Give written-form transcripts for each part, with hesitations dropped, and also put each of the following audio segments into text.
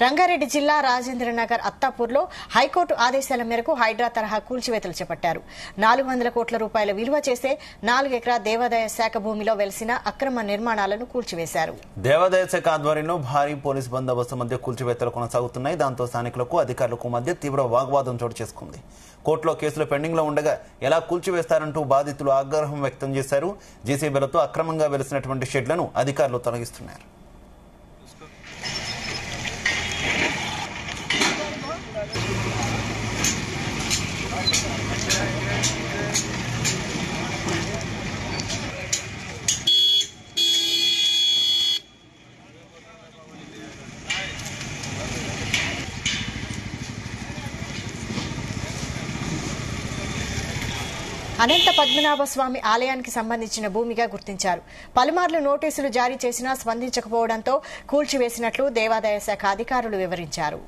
రంగారెడ్డి జిల్లా రాజేంద్రనగర్ అత్తాపూర్లో హైకోర్టు ఆదేశాల మేరకు హైడ్రా తరహా కూల్చివేతలు చేపట్టారు. 400 కోట్ల రూపాయల విలువ చేసే 4 ఎకరా దేవాదాయ శాఖ భూమిలో వెలిసిన అక్రమ నిర్మాణాలను కూల్చివేశారు. దేవాదాయ శాఖ ఆధ్వర్యంలో భారీ పోలీస్ బందోబస్తు మధ్య కూల్చివేతలు కొనసాగుతున్నాయి. దాంతో స్థానికులకు అధికారులకు మధ్య తీవ్ర వాగ్వాదం చోటు చేసుకుంది. కోర్టులో కేసులు పెండింగ్ లో ఉండగా ఎలా కూల్చివేస్తారంటూ బాధితులు ఆగ్రహం వ్యక్తం చేశారు. జేసీబీలతో అక్రమంగా వెలిసినటువంటి షెడ్లను అధికారులు తొలగిస్తున్నారు. అనంత పద్మనాభ స్వామి ఆలయానికి సంబంధించిన భూమిగా గుర్తించారు. పలుమార్లు నోటీసులు జారీ చేసినా స్పందించకపోవడంతో కూల్చివేసినట్లు దేవాదాయ శాఖ అధికారులు వివరించారు.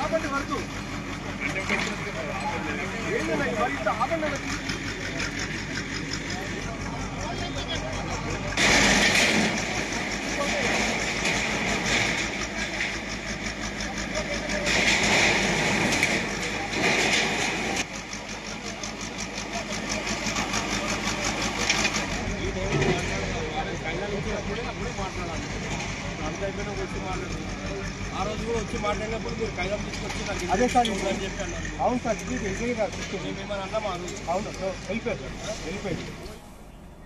ఆపండి వరకు ఆపండి ఆ రోజు కూడా వచ్చి మాట్లాడినప్పుడు మీరు కైలం తీసుకొచ్చి అదే సార్ చెప్పాను. అవును సార్, మేమేమన్నా అన్నామా? అవును, వెళ్ళిపోయారు సార్, వెళ్ళిపోయారు.